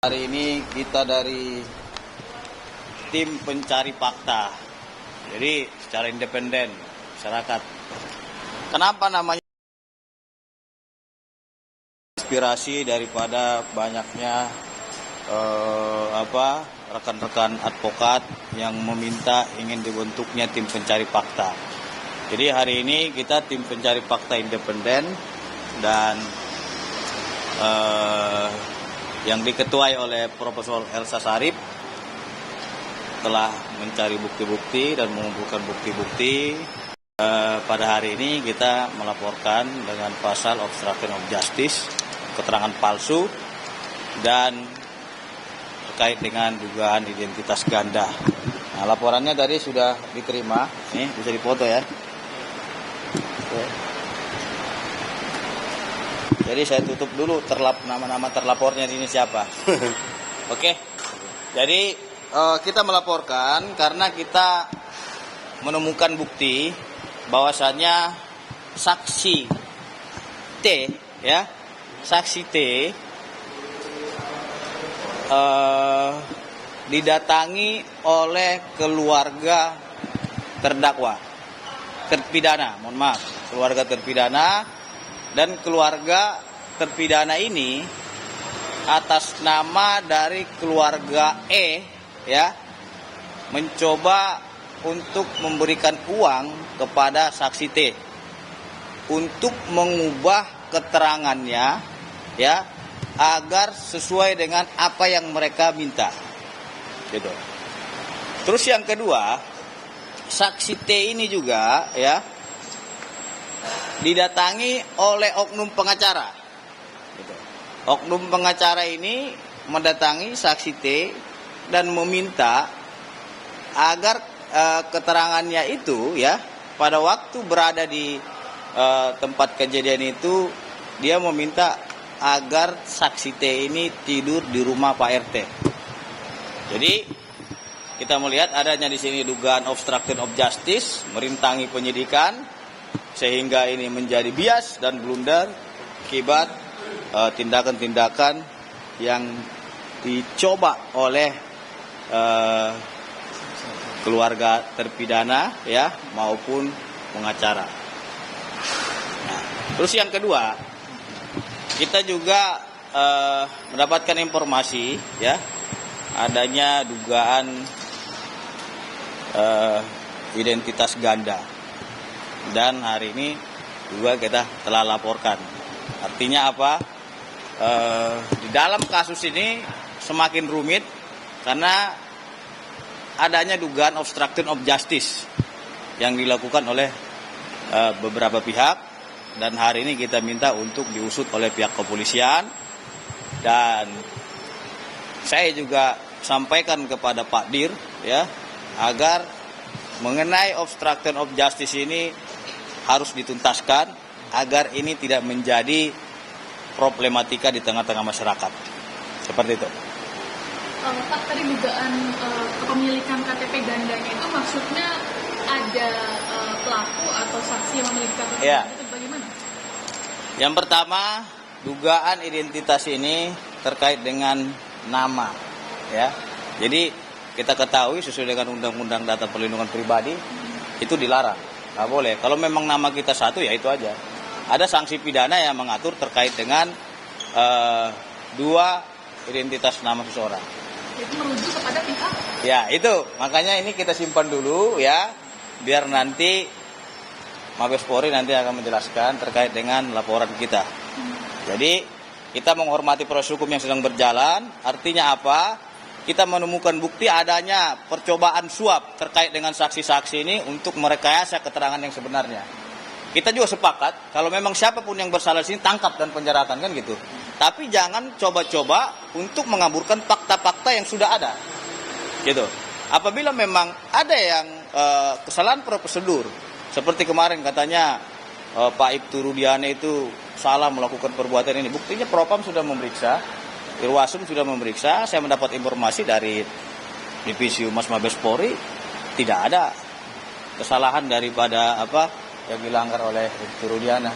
Hari ini kita dari tim pencari fakta, jadi secara independen masyarakat. Kenapa namanya? Inspirasi daripada banyaknya rekan-rekan advokat yang meminta ingin dibentuknya tim pencari fakta. Jadi hari ini kita tim pencari fakta independen dan yang diketuai oleh Profesor Elsa Sharif telah mencari bukti-bukti dan mengumpulkan bukti-bukti. Pada hari ini kita melaporkan dengan pasal obstruction of justice, keterangan palsu, dan terkait dengan dugaan identitas ganda. Nah, laporannya tadi sudah diterima, nih bisa dipoto ya. Jadi saya tutup dulu nama-nama terlapornya ini siapa. Oke. Jadi kita melaporkan karena kita menemukan bukti bahwasannya saksi T, ya, saksi T didatangi oleh keluarga terdakwa, terpidana, mohon maaf, keluarga terpidana. Dan keluarga terpidana ini atas nama dari keluarga E, ya, mencoba untuk memberikan uang kepada saksi T untuk mengubah keterangannya, ya, agar sesuai dengan apa yang mereka minta, gitu. Terus yang kedua, saksi T ini juga, ya, didatangi oleh oknum pengacara. Oknum pengacara ini mendatangi saksi T dan meminta agar keterangannya itu, ya, pada waktu berada di tempat kejadian itu, dia meminta agar saksi T ini tidur di rumah Pak RT. Jadi kita melihat adanya di sini dugaan obstruction of justice, merintangi penyidikan, sehingga ini menjadi bias dan blunder akibat tindakan-tindakan yang dicoba oleh keluarga terpidana, ya, maupun pengacara. Nah, terus yang kedua, kita juga mendapatkan informasi, ya, adanya dugaan identitas ganda. Dan hari ini juga kita telah laporkan. Artinya apa? Di dalam kasus ini semakin rumit karena adanya dugaan obstruction of justice yang dilakukan oleh beberapa pihak. Dan hari ini kita minta untuk diusut oleh pihak kepolisian. Dan saya juga sampaikan kepada Pak Dir, ya, agar mengenai obstruction of justice ini harus dituntaskan agar ini tidak menjadi problematika di tengah-tengah masyarakat. Seperti itu. Pak, tadi dugaan kepemilikan KTP gandanya itu maksudnya ada pelaku atau saksi yang memiliki KTP ya. Itu bagaimana? Yang pertama, dugaan identitas ini terkait dengan nama, ya. Jadi kita ketahui sesuai dengan Undang-Undang Data Perlindungan Pribadi itu dilarang, nggak boleh. Kalau memang nama kita satu, ya itu aja. Ada sanksi pidana yang mengatur terkait dengan dua identitas nama seseorang. Itu merujuk kepada pihak? Ya, itu makanya ini kita simpan dulu, ya, biar nanti Mabes Polri nanti akan menjelaskan terkait dengan laporan kita. Jadi kita menghormati proses hukum yang sedang berjalan. Artinya apa? Kita menemukan bukti adanya percobaan suap terkait dengan saksi-saksi ini untuk merekayasa keterangan yang sebenarnya. Kita juga sepakat kalau memang siapapun yang bersalah di sini tangkap dan penjarakan, kan gitu. Tapi jangan coba-coba untuk mengaburkan fakta-fakta yang sudah ada, gitu. Apabila memang ada yang kesalahan prosedur, seperti kemarin katanya Pak Ibtu Rudiane itu salah melakukan perbuatan ini, buktinya Propam sudah memeriksa, Irwasum sudah memeriksa. Saya mendapat informasi dari Divisi Humas Mabes Polri, tidak ada kesalahan daripada apa yang dilanggar oleh Ibtu Rudiana.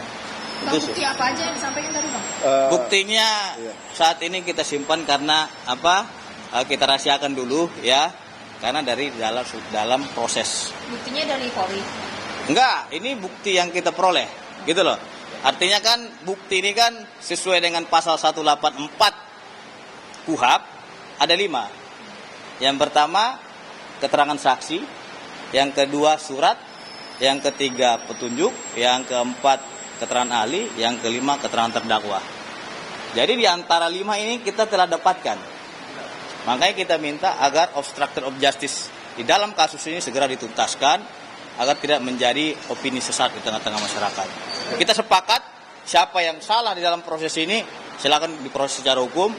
Bang, Itu sih. bukti apa aja yang disampaikan tadi Bang? Buktinya Iya. saat ini kita simpan karena apa? Kita rahasiakan dulu ya, karena dari dalam proses. Buktinya dari Polri. Enggak, ini bukti yang kita peroleh, gitu loh. Artinya kan bukti ini kan sesuai dengan pasal 184 KUHP ada 5. Yang pertama keterangan saksi, yang kedua surat, yang ketiga petunjuk, yang keempat keterangan ahli, yang kelima keterangan terdakwa. Jadi di antara 5 ini kita telah dapatkan. Makanya kita minta agar obstruction of justice di dalam kasus ini segera dituntaskan agar tidak menjadi opini sesat di tengah-tengah masyarakat. Kita sepakat siapa yang salah di dalam proses ini silakan diproses secara hukum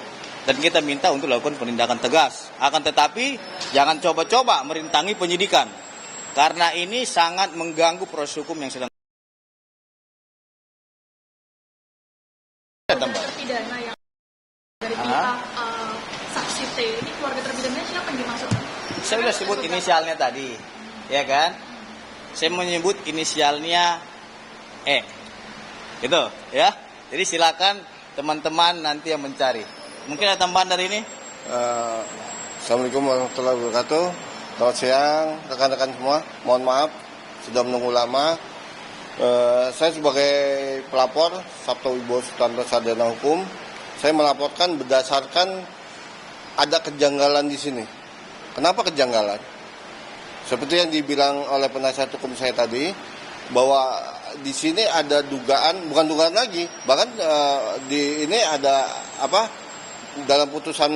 dan kita minta untuk lakukan penindakan tegas. Akan tetapi jangan coba-coba merintangi penyidikan karena ini sangat mengganggu proses hukum yang sedang. Keluarga terpidana yang dari pihak saksi T ini, keluarga terpidana siapa yang dimaksud? Saya sudah sebut inisialnya tadi, ya kan? Saya menyebut inisialnya E, gitu, ya. Jadi silakan teman-teman nanti yang mencari. Mungkin ada tambahan dari ini? Assalamualaikum warahmatullahi wabarakatuh. Selamat siang rekan-rekan semua. Mohon maaf sudah menunggu lama. Saya sebagai pelapor Sabto Wibowo Sutanto Sarjana Hukum, saya melaporkan berdasarkan ada kejanggalan di sini. Kenapa kejanggalan? Seperti yang dibilang oleh penasihat hukum saya tadi, bahwa di sini ada dugaan, bukan dugaan lagi, bahkan di ini ada apa? Dalam putusan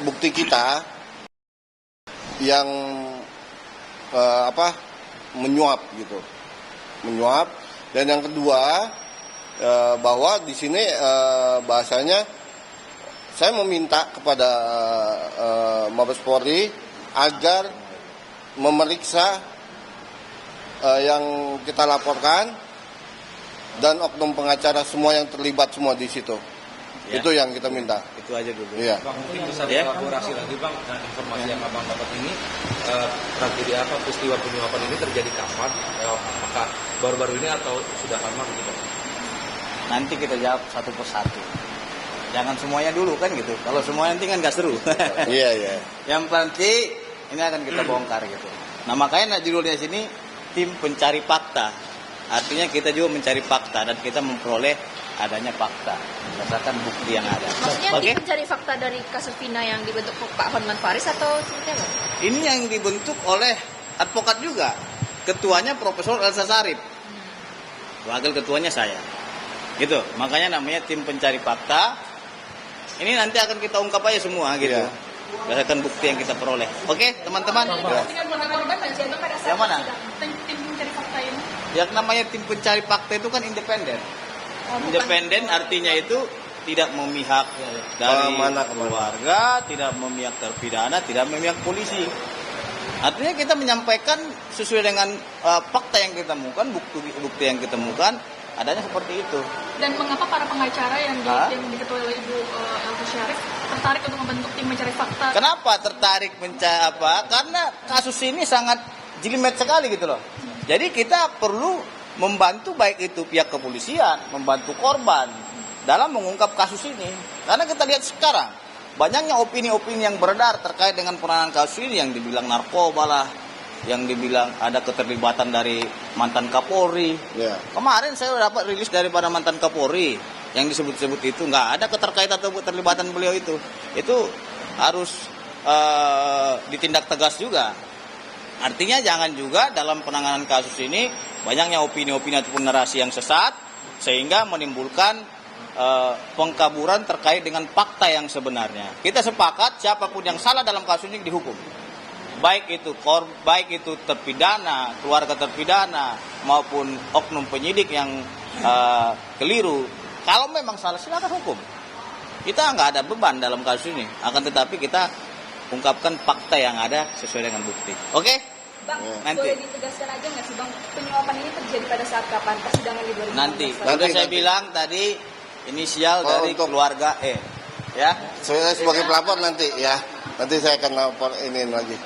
bukti kita yang menyuap gitu, menyuap. Dan yang kedua bahwa di sini bahasanya saya meminta kepada Mabes Polri agar memeriksa yang kita laporkan dan oknum pengacara semua yang terlibat semua di situ. Ya. Itu yang kita minta. Itu aja dulu. Iya. Bang, mungkin bisa Ya. dielaborasi lagi Bang, dengan informasi yang Abang dapat ini, tragedi apa, peristiwa penyuapan ini terjadi kapan? Apakah baru-baru ini atau sudah lama begitu? Nanti kita jawab satu persatu. Jangan semuanya dulu kan gitu. Kalau semuanya nanti kan gak seru. Iya, iya. Yang nanti ini akan kita bongkar gitu. Nah makanya judulnya sini tim pencari fakta. Artinya kita juga mencari fakta dan kita memperoleh adanya fakta berdasarkan bukti yang ada. Maksudnya Oke? tim pencari fakta dari kasus Vina yang dibentuk Pak Hotman Paris atau seperti apa? Ini yang dibentuk oleh advokat juga. Ketuanya Profesor Elsa Sarip. Wakil ketuanya saya. Gitu. Makanya namanya tim pencari fakta. Ini nanti akan kita ungkap aja semua gitu. Iya. Berdasarkan bukti yang kita peroleh. Oke, teman-teman? Dengan korban dan pada saat Yang mana? sidang. Tim mencari fakta ini. Yang namanya tim pencari fakta itu kan independen. Independen artinya itu tidak memihak dari Kemana? keluarga, tidak memihak terpidana, tidak memihak polisi. Artinya kita menyampaikan sesuai dengan fakta yang kita temukan, bukti yang kita temukan, adanya seperti itu. Dan mengapa para pengacara yang diketuai oleh Ibu Elsa Syarif tertarik untuk membentuk tim mencari fakta? Kenapa tertarik mencari apa? Karena kasus ini sangat jelimet sekali gitu loh. Jadi kita perlu membantu baik itu pihak kepolisian, membantu korban dalam mengungkap kasus ini. Karena kita lihat sekarang banyaknya opini-opini yang beredar terkait dengan penanganan kasus ini, yang dibilang narkoba lah, yang dibilang ada keterlibatan dari mantan Kapolri. Ya. Kemarin saya dapat rilis daripada mantan Kapolri yang disebut-sebut itu nggak ada keterkaitan atau keterlibatan beliau itu. Itu harus ditindak tegas juga. Artinya jangan juga dalam penanganan kasus ini banyaknya opini-opini ataupun narasi yang sesat sehingga menimbulkan pengkaburan terkait dengan fakta yang sebenarnya. Kita sepakat siapapun yang salah dalam kasus ini dihukum. Baik itu terpidana, keluarga terpidana maupun oknum penyidik yang keliru. Kalau memang salah silakan hukum. Kita nggak ada beban dalam kasus ini. Akan tetapi kita ungkapkan fakta yang ada sesuai dengan bukti. Oke? Bang, Nanti. boleh ditegaskan aja nggak sih Bang, penyuapan ini terjadi pada saat kapan? Persidangan di 2016? Nanti. Nanti. Sudah saya bilang tadi inisial dari untuk- keluarga E. Ya. Saya sebagai pelapor nanti ya. Nanti saya akan lapor ini lagi.